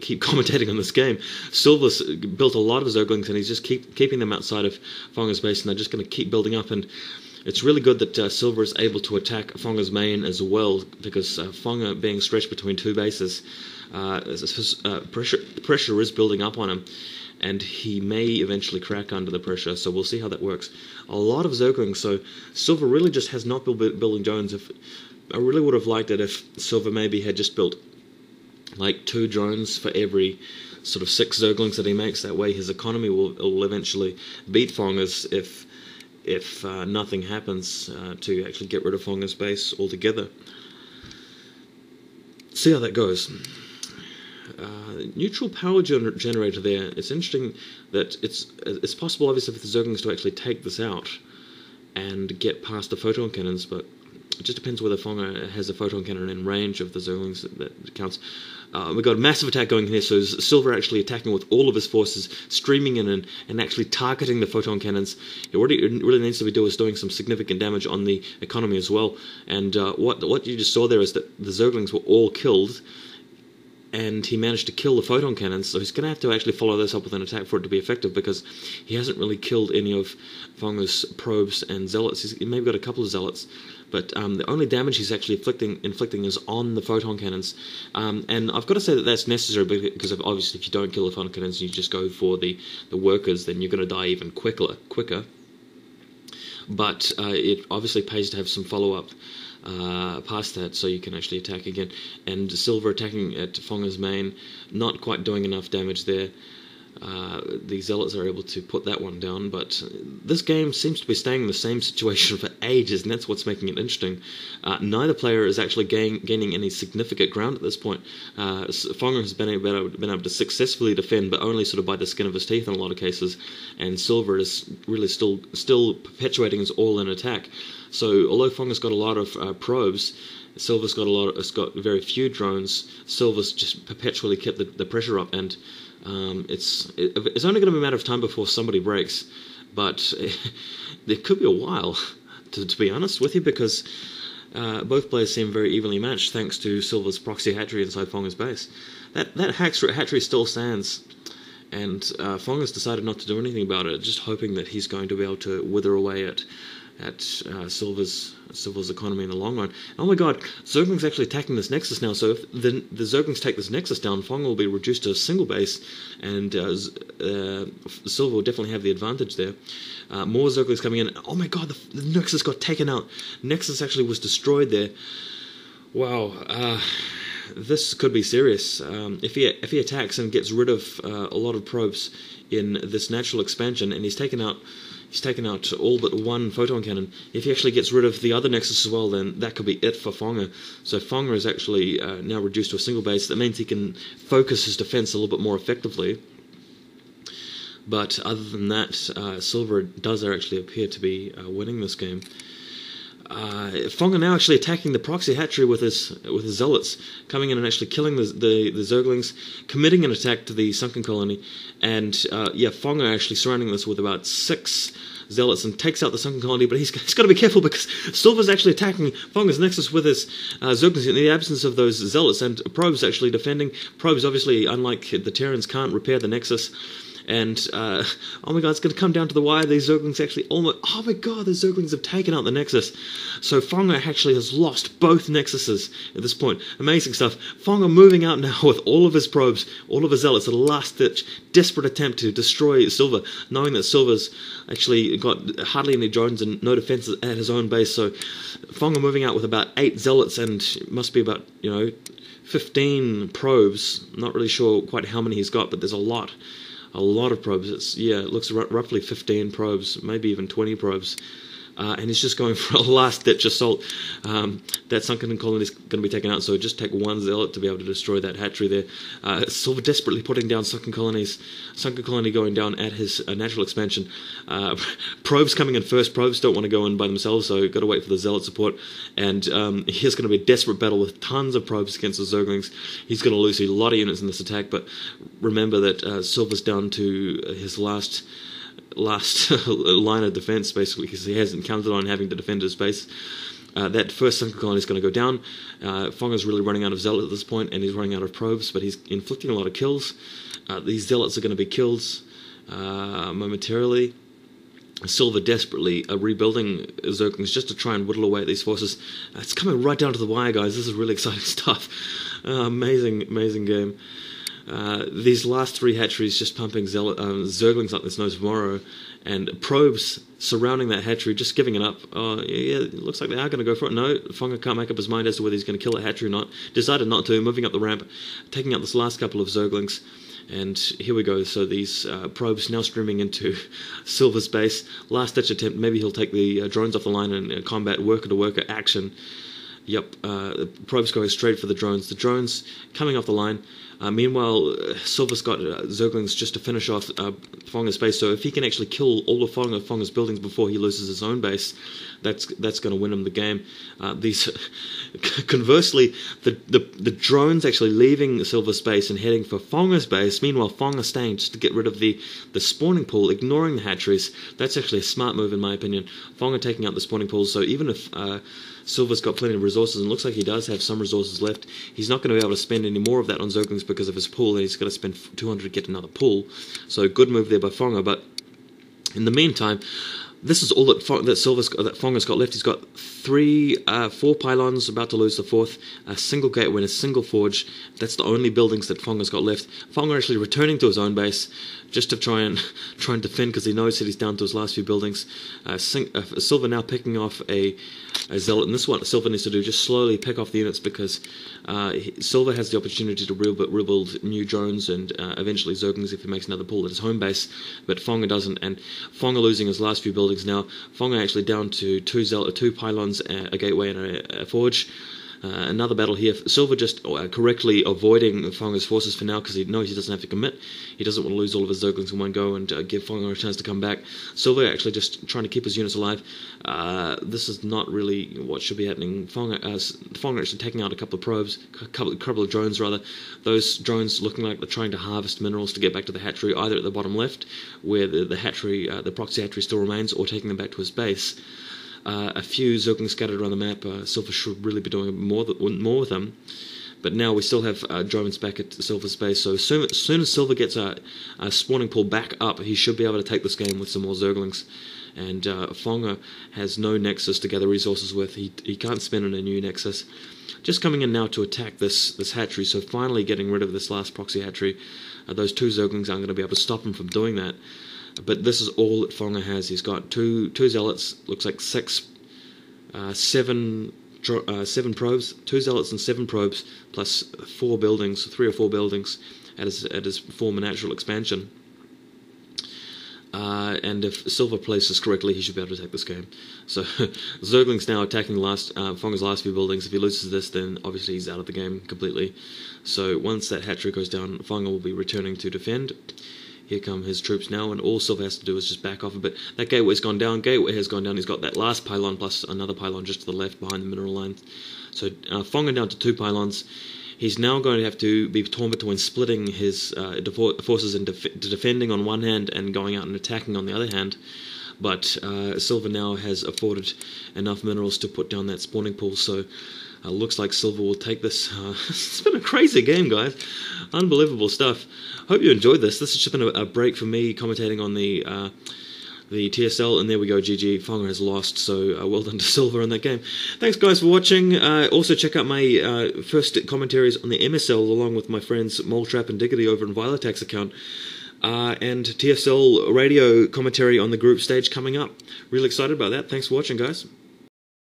keep commentating on this game. Silver's built a lot of Zerglings, and he's just keeping them outside of Fonger's base, and they're just going to keep building up. And it's really good that Silver is able to attack Fonger's main as well, because Fonger being stretched between two bases, pressure is building up on him, and he may eventually crack under the pressure, so we'll see how that works. A lot of Zerglings, so Silver really just has not been building drones. I really would have liked it if Silver maybe had just built like 2 drones for every sort of 6 Zerglings that he makes. That way his economy will eventually beat Fonger's if nothing happens to actually get rid of Fonger's base altogether. See how that goes. Neutral power generator there. It's interesting that it's possible, obviously, for the Zerglings to actually take this out and get past the photon cannons, but it just depends whether Fonger has a photon cannon in range of the Zerglings that counts. We've got a massive attack going here, so Silver actually attacking with all of his forces, streaming in and actually targeting the photon cannons. It really needs to be doing some significant damage on the economy as well. And what you just saw there is that the Zerglings were all killed, and he managed to kill the photon cannons, so he's going to have to actually follow this up with an attack for it to be effective, because he hasn't really killed any of Fonger's probes and zealots. He's maybe got a couple of zealots, but the only damage he's actually inflicting is on the photon cannons. And I've got to say that that's necessary, because obviously if you don't kill the photon cannons and you just go for the workers, then you're going to die even quicker. But it obviously pays to have some follow-up past that, so you can actually attack again. And Silver attacking at Fonger's main, not quite doing enough damage there. The Zealots are able to put that one down, but this game seems to be staying in the same situation for ages, and that's what's making it interesting. Neither player is actually gaining any significant ground at this point. Fonger has been able to successfully defend, but only sort of by the skin of his teeth in a lot of cases, and Silver is really still perpetuating his all-in attack. So although Fonger's got a lot of probes, Silver's got very few drones. Silver's just perpetually kept the pressure up, and it's only going to be a matter of time before somebody breaks, but it could be a while, to be honest with you, because both players seem very evenly matched thanks to Silver's proxy hatchery inside Fonger's base. That hatchery still stands, and Fonger's decided not to do anything about it, just hoping that he's going to be able to wither away at Silver's economy in the long run. Oh my god, Zergling's actually attacking this Nexus now, so if the Zerglings take this Nexus down, Fonger will be reduced to a single base, and Silver will definitely have the advantage there. More Zerglings coming in. Oh my god, the Nexus got taken out. Nexus actually was destroyed there. Wow, this could be serious. If he attacks and gets rid of a lot of probes in this natural expansion, and he's taken out all but one photon cannon. If he actually gets rid of the other Nexus as well, then that could be it for Fonger. So Fonger is actually now reduced to a single base. That means he can focus his defense a little bit more effectively. But other than that, Silver does actually appear to be winning this game. Fonger now actually attacking the proxy hatchery with his zealots, coming in and actually killing the Zerglings, committing an attack to the sunken colony, and Fonger actually surrounding this with about 6 zealots and takes out the sunken colony. But he's got to be careful, because Silver's actually attacking Fonger's Nexus with his Zerglings in the absence of those zealots, and Probes actually defending. Probes, obviously, unlike the Terrans, can't repair the Nexus. And, oh my god, it's going to come down to the wire. These Zerglings actually almost... Oh my god, the Zerglings have taken out the Nexus. So Fonger actually has lost both Nexuses at this point. Amazing stuff. Fonger moving out now with all of his probes, all of his zealots, a last-ditch, desperate attempt to destroy Silver, knowing that Silver's actually got hardly any drones and no defenses at his own base. So Fonger moving out with about 8 zealots, and must be about, 15 probes. Not really sure quite how many he's got, but there's a lot of probes. It looks roughly 15 probes, maybe even 20 probes. And he's just going for a last-ditch assault. That sunken colony is going to be taken out, so just take one zealot to be able to destroy that hatchery there. Silver desperately putting down sunken colonies. Sunken colony going down at his natural expansion. Probes coming in first. Probes don't want to go in by themselves, so got to wait for the zealot support. And here's going to be a desperate battle with tons of probes against the Zerglings. He's going to lose a lot of units in this attack, but remember that Silver's down to his last line of defense, basically, because he hasn't counted on having to defend his base. That first single colony is going to go down. Fonger's really running out of zealot at this point, and he's running out of probes, but he's inflicting a lot of kills. These zealots are going to be killed momentarily. Silver desperately rebuilding Zerglings just to try and whittle away at these forces. It's coming right down to the wire, guys. This is really exciting stuff. Amazing game. These last 3 hatcheries just pumping Zerglings like there's no tomorrow, and probes surrounding that hatchery, just giving it up. Yeah, it looks like they are going to go for it. No, Fonger can't make up his mind as to whether he's going to kill that hatchery or not. Decided not to, moving up the ramp, taking out this last couple of Zerglings. And here we go. So these probes now streaming into Silver's base. Last ditch attempt. Maybe he'll take the drones off the line and combat worker-to-worker action. Yep, probes going straight for the drones. The drones coming off the line. Meanwhile, Silver's got Zerglings just to finish off Fonger's base. So if he can actually kill all of Fonger's buildings before he loses his own base, that's going to win him the game. Conversely, the drones actually leaving Silver's base and heading for Fonger's base. Meanwhile, Fonger staying just to get rid of the spawning pool, ignoring the hatcheries. That's actually a smart move in my opinion. Fonger taking out the spawning pools. So even if Silver's got plenty of resources, and looks like he does have some resources left, he's not going to be able to spend any more of that on Zerglings because of his pool, and he's going to spend 200 to get another pool. So good move there by Fonger, but in the meantime, this is all that Fonger's got left. He's got 4 pylons, about to lose the 4th, a single gateway and a single forge. That's the only buildings that Fonger's got left. Fonger actually returning to his own base just to try and defend, because he knows that he's down to his last few buildings. Silver now picking off a zealot, and this is what Silver needs to do, just slowly pick off the units, because Silver has the opportunity to rebuild new drones and eventually Zerglings if he makes another pull at his home base, but Fonger doesn't, and Fonger losing his last few buildings now. Fonger actually down to 2 pylons, a gateway and a forge. Another battle here. Silver just correctly avoiding Fonger's forces for now, because he knows he doesn't have to commit. He doesn't want to lose all of his Zerglings in one go and give Fonger a chance to come back. Silver actually just trying to keep his units alive. This is not really what should be happening. Fonger actually taking out a couple of probes, a couple of drones rather. Those drones looking like they're trying to harvest minerals to get back to the hatchery, either at the bottom left, where the hatchery, the proxy hatchery still remains, or taking them back to his base. A few Zerglings scattered around the map. Silver should really be doing more with them. But now we still have drones back at Silver's base, so as soon as Silver gets a spawning pool back up, he should be able to take this game with some more Zerglings. And Fonger has no nexus to gather resources with. He can't spend on a new nexus. Just coming in now to attack this hatchery, so finally getting rid of this last proxy hatchery. Those 2 Zerglings aren't going to be able to stop him from doing that. But this is all that Fonger has. He's got two zealots, looks like 7 probes, 2 zealots and 7 probes, plus 4 buildings, 3 or 4 buildings at his former natural expansion. And if Silver plays this correctly, he should be able to take this game. So Zergling's now attacking Fonger's last few buildings. If he loses this, then obviously he's out of the game completely. So once that hatchery goes down, Fonger will be returning to defend. Here come his troops now, and all Silver has to do is just back off a bit. That gateway's gone down. Gateway has gone down. He's got that last pylon plus another pylon just to the left behind the mineral line. So Fonger down to 2 pylons. He's now going to have to be torn between splitting his forces into defending on one hand and going out and attacking on the other hand. But Silver now has afforded enough minerals to put down that spawning pool, so looks like Silver will take this. It's been a crazy game, guys. Unbelievable stuff. Hope you enjoyed this. This has just been a break for me commentating on the TSL, and there we go, GG. Fonger has lost, so well done to Silver in that game. Thanks, guys, for watching. Also, check out my first commentaries on the MSL, along with my friends Moletrap and Diggity over in Violatak's account. And TSL radio commentary on the group stage coming up. Really excited about that. Thanks for watching, guys.